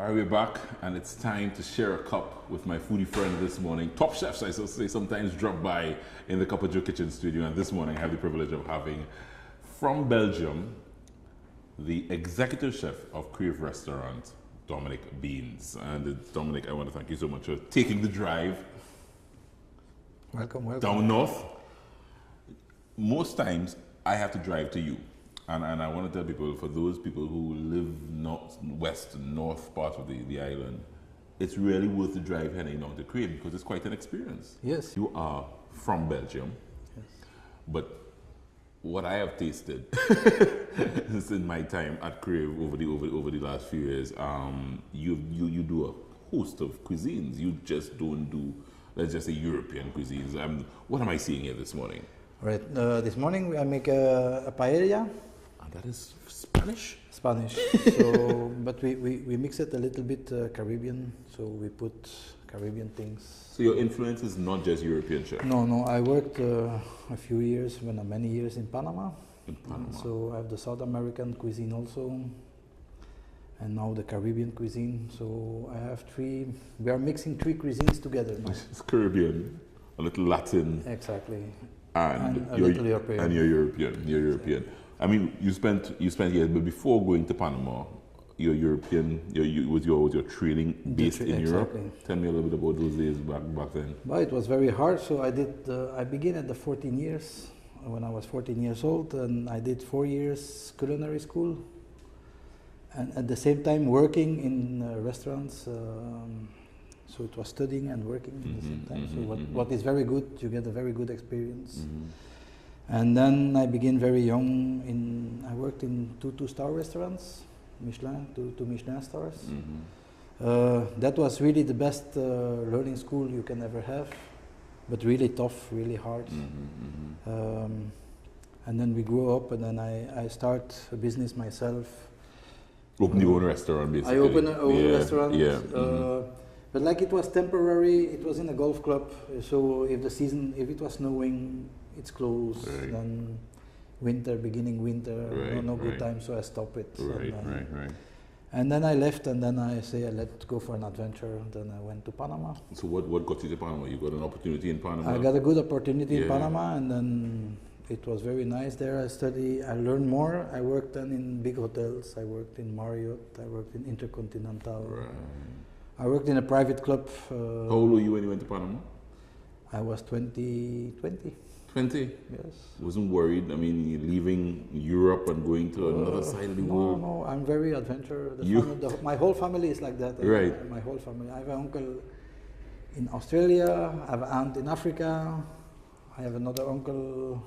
All right, we're back, and it's time to share a cup with my foodie friend this morning. Top chefs, I should say, sometimes drop by in the Cup of Joe Kitchen studio, and this morning I have the privilege of having, from Belgium, the executive chef of KRAVE Restaurant, Dominique Beens. And Dominique, I want to thank you so much for taking the drive. Welcome. Down north. Most times, I have to drive to you. And I want to tell people, for those people who live west and north part of the island, it's really worth the drive heading down to KRAVE because it's quite an experience. Yes. You are from Belgium, Yes. but what I have tasted in my time at KRAVE over the last few years, you do a host of cuisines. You just don't do, let's just say, European cuisines. What am I seeing here this morning? Right. This morning I make a paella. That is Spanish? Spanish. So, but we mix it a little bit Caribbean. So we put Caribbean things. So your influence is not just European chef? No. I worked a few years, many years in Panama. In Panama. So I have the South American cuisine also, and now the Caribbean cuisine. So I have we are mixing three cuisines together now. It's Caribbean, a little Latin. Exactly. And a little European. And you're European. Exactly. I mean, you spent years, but before going to Panama, you're European. Was your training based in Europe? Tell me a little bit about those days back then. Well, it was very hard. So I began at the 14 years when I was 14 years old, and I did 4 years culinary school, and at the same time working in restaurants. So it was studying and working at the same time. So what is very good, you get a very good experience. And then I began very young. I worked in two-star restaurants, Michelin, two Michelin stars. That was really the best learning school you can ever have, but really tough, really hard. And then we grew up, and then I start a business myself. Open your own restaurant, basically. I opened an own restaurant. Yeah. But like it was temporary, it was in a golf club. So if it was snowing, it's closed. Right. Then beginning winter, no good time, so I stopped it. Right. And then I left, and then I say, let's go for an adventure. Then I went to Panama. So what got you to Panama? You got an opportunity in Panama? I got a good opportunity in Panama, and then it was very nice there. I learned more. I worked then in big hotels. I worked in Marriott. I worked in Intercontinental. Right. I worked in a private club. How old were you when you went to Panama? I was 20. 20? Yes. Wasn't worried? I mean, you're leaving Europe and going to another side of the world? No, I'm very adventurous. My whole family is like that. Right. My whole family. I have an uncle in Australia, I have an aunt in Africa, I have another uncle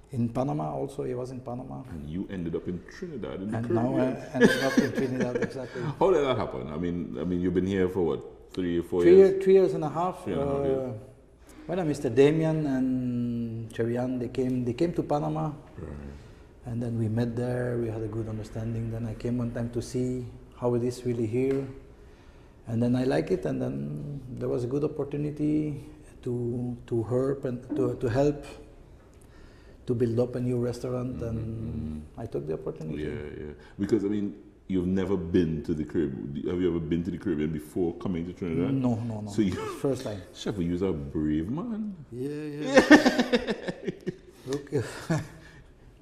in Panama also. He was in Panama. And you ended up in Trinidad in the And Caribbean. now I ended up in Trinidad, exactly. How did that happen? I mean, you've been here for what, 3 or 4 years? 3 years and a half. 3 and a half years. Well, Mr. Damien and Cherian, they came to Panama. Right. And then we met there, we had a good understanding. Then I came one time to see how it is really here. And then I like it, and then there was a good opportunity to help and to help to build up a new restaurant, and I took the opportunity. Yeah. Because, I mean, you've never been to the Caribbean. Have you ever been to the Caribbean before coming to Trinidad? No. So you, first time. Chef, you're a brave man. Yeah. Look.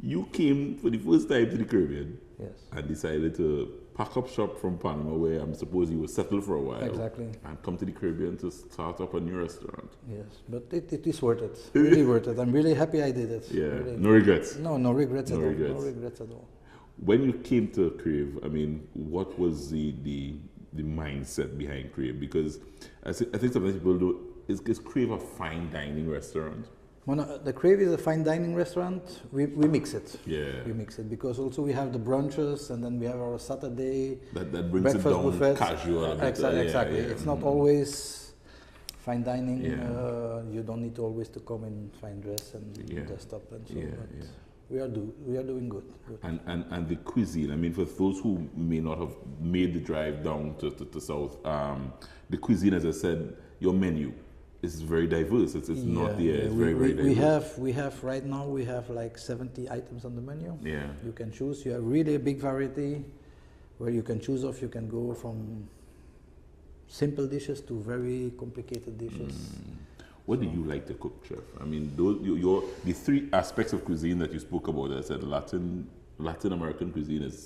You came for the first time to the Caribbean. Yes. And decided to pack up shop from Panama, where I'm supposed you were settled for a while. Exactly. And come to the Caribbean to start up a new restaurant. Yes, but it is worth it. Really worth it. I'm really happy I did it. Yeah. Really. No regrets. No regrets at all. No regrets at all. When you came to KRAVE, I mean, what was the mindset behind KRAVE? Because I think sometimes people do. Is KRAVE a fine dining restaurant? Well, the KRAVE is a fine dining restaurant. We mix it. Yeah. We mix it because also we have the brunches, and then we have our Saturday that brings breakfast it down buffet. casual. Exactly. Yeah. It's not always fine dining. Yeah. You don't need always to come in fine dress and dressed up and so. But we are doing good. And the cuisine. I mean, for those who may not have made the drive down to South, the cuisine, as I said, your menu is very diverse. It's not there. It's very diverse. We have right now we have like 70 items on the menu. Yeah. You can choose. You have really a big variety where you can choose of. You can go from simple dishes to very complicated dishes. What do you like to cook, chef? I mean, the three aspects of cuisine that you spoke about, I said Latin American cuisine is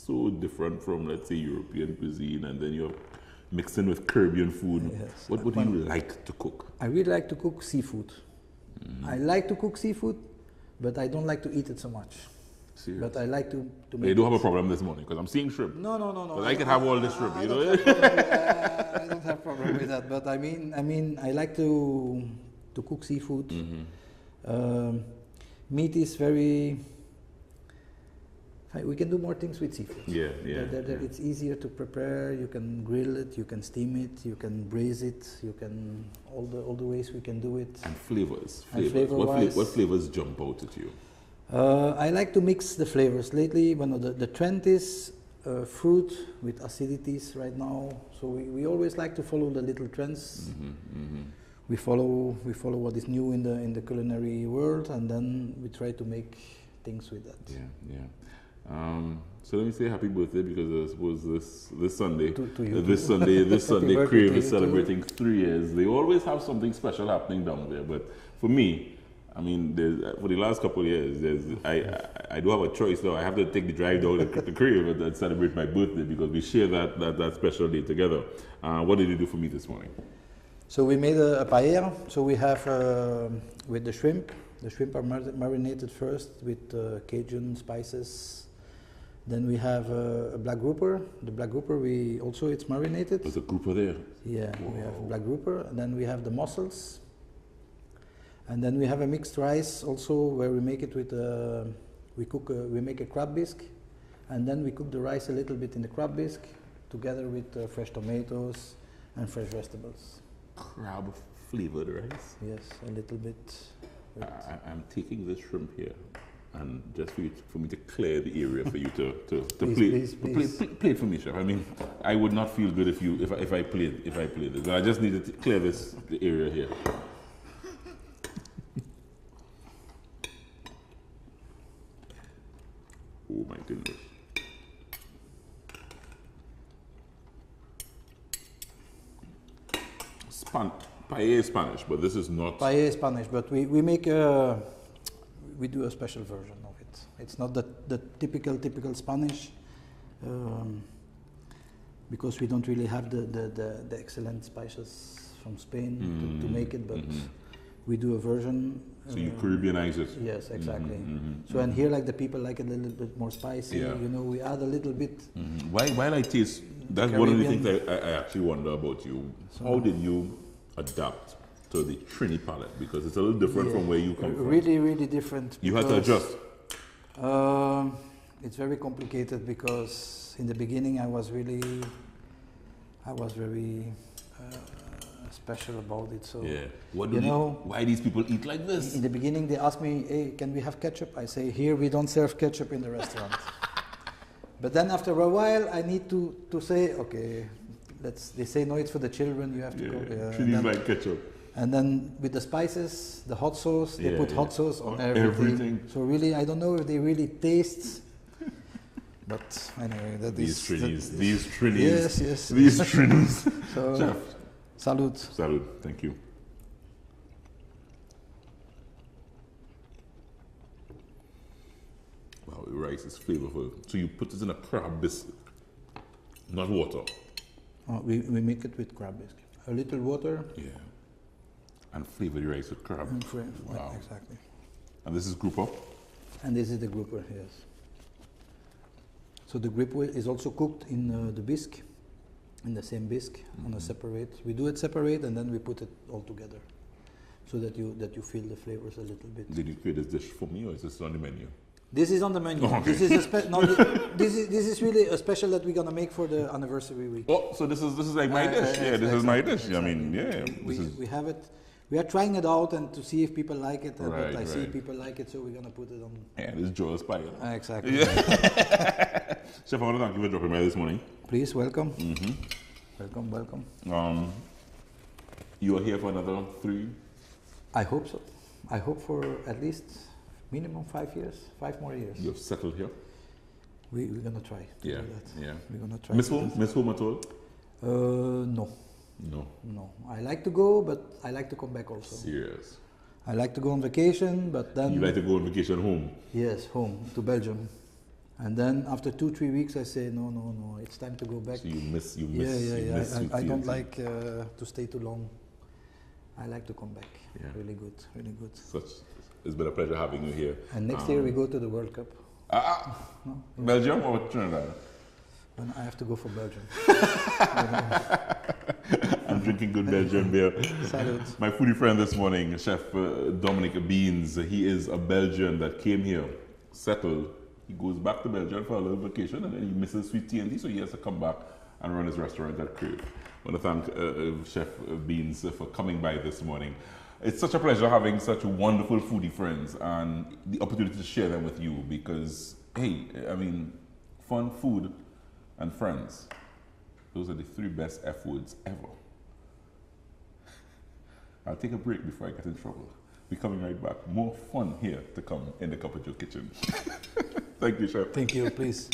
so different from, let's say, European cuisine, and then you're mixing with Caribbean food. Yes. What do you like to cook? I really like to cook seafood. I like to cook seafood, but I don't like to eat it so much. Serious? But I like to make You do have a problem this morning because I'm seeing shrimp. No. But I can have all this shrimp, you know? I don't have problem with that. But I mean, I like to cook seafood. Meat is very. We can do more things with seafood. Yeah. It's easier to prepare. You can grill it, you can steam it, you can braise it, you can all the ways we can do it. And flavors. Flavor-wise. What flavors jump out at you? I like to mix the flavors. Lately, the trend is fruit with acidities right now. So we always like to follow the little trends. We follow what is new in the culinary world, and then we try to make things with that. Yeah. So let me say happy birthday, because I suppose this Sunday, To you this too. Sunday, birthday KRAVE to is you celebrating 3 years. They always have something special happening down there. But for me, I mean, for the last couple of years, I do have a choice now. I have to take the drive down to KRAVE and celebrate my birthday, because we share that special day together. What did you do for me this morning? So we made a paella. So we have with the shrimp. The shrimp are marinated first with Cajun spices. Then we have a black grouper. The black grouper, it's marinated. There's a grouper there. Yeah, Whoa. we have black grouper. And then we have the mussels. And then we have a mixed rice also, where we make it with we make a crab bisque, and then we cook the rice a little bit in the crab bisque together with fresh tomatoes and fresh vegetables. Crab flavored rice. Yes, a little bit. I'm taking this shrimp here, and just for me to clear the area for you to Please, play it for me, chef. I mean, I would not feel good if I played this. But I just needed to clear the area here. Oh my goodness. Paella is Spanish, but this is not. Paella is Spanish, but we do a special version of it. It's not the typical Spanish, because we don't really have the excellent spices from Spain to make it, but we do a version. So you Caribbeanize it. Yes, exactly. So and here, like, the people like it a little bit more spicy. Yeah. You know, we add a little bit. While I taste, that's one of the things I actually wonder about you. How did you adapt to the Trini palate? Because it's a little different from where you come from. Really different. You had to adjust. It's very complicated, because in the beginning I was very special about it. So Yeah. Why these people eat like this? in the beginning they asked me, "Hey, can we have ketchup?" I say, "Here we don't serve ketchup in the restaurant." But then after a while I need to say, "Okay, they say no, it's for the children. You have to go." Trinis like ketchup. And then with the spices, the hot sauce, they put hot sauce on everything. So really, I don't know if they really taste. But anyway, These Trinis. Yes. These Trinis. So, Chef. Salud. Salud. Thank you. Wow, the rice is flavorful. So you put this in a crab biscuit, not water. We make it with crab biscuit. A little water. Yeah. And flavor the rice with crab. Wow. Exactly. And this is grouper? And this is the grouper, yes. So the grouper is also cooked in the bisque, in the same bisque, on a separate. We do it separate, and then we put it all together, so that you feel the flavors a little bit. Did you create this dish for me, or is this on the menu? This is on the menu. Okay. This is this is really a special that we're gonna make for the anniversary week. Oh, so this is like my dish. Yeah, this is my dish. Exactly. I mean, yeah. We have it. We are trying it out and to see if people like it. But I see Right. people like it, so we're gonna put it on. Yeah, this is Joel's pie. Exactly. Yeah. Chef, I want to thank you for dropping by this morning. Please welcome. Welcome. You are here for another 3? I hope so. I hope for at least minimum 5 years, 5 more years. You've settled here. We're gonna try. To Yeah, do that. yeah. We're gonna try. Miss to do home? that. Miss home at all? No. No. No. I like to go, but I like to come back also. Serious. I like to go on vacation, but then... You like to go on vacation home? Yes, home, to Belgium. And then after 2-3 weeks, I say, no, it's time to go back. So you miss Yeah. sweet I don't tea. like to stay too long. I like to come back. Yeah. Really good, really good. It's been a pleasure having you here. And next year we go to the World Cup. No? Belgium or Trinidad? And I have to go for Belgium. I'm drinking good Belgian beer. Salute. My foodie friend this morning, Chef Dominique Beens, he is a Belgian that came here, settled. He goes back to Belgium for a little vacation and then he misses sweet tea and tea, so he has to come back and run his restaurant at KRAVE. I want to thank Chef Beens for coming by this morning. It's such a pleasure having such wonderful foodie friends and the opportunity to share them with you because, hey, I mean, fun, food, and friends. Those are the 3 best F words ever. I'll take a break before I get in trouble. We're coming right back. More fun here to come in the Cup of Joe kitchen. Thank you, Chef. Thank you, please.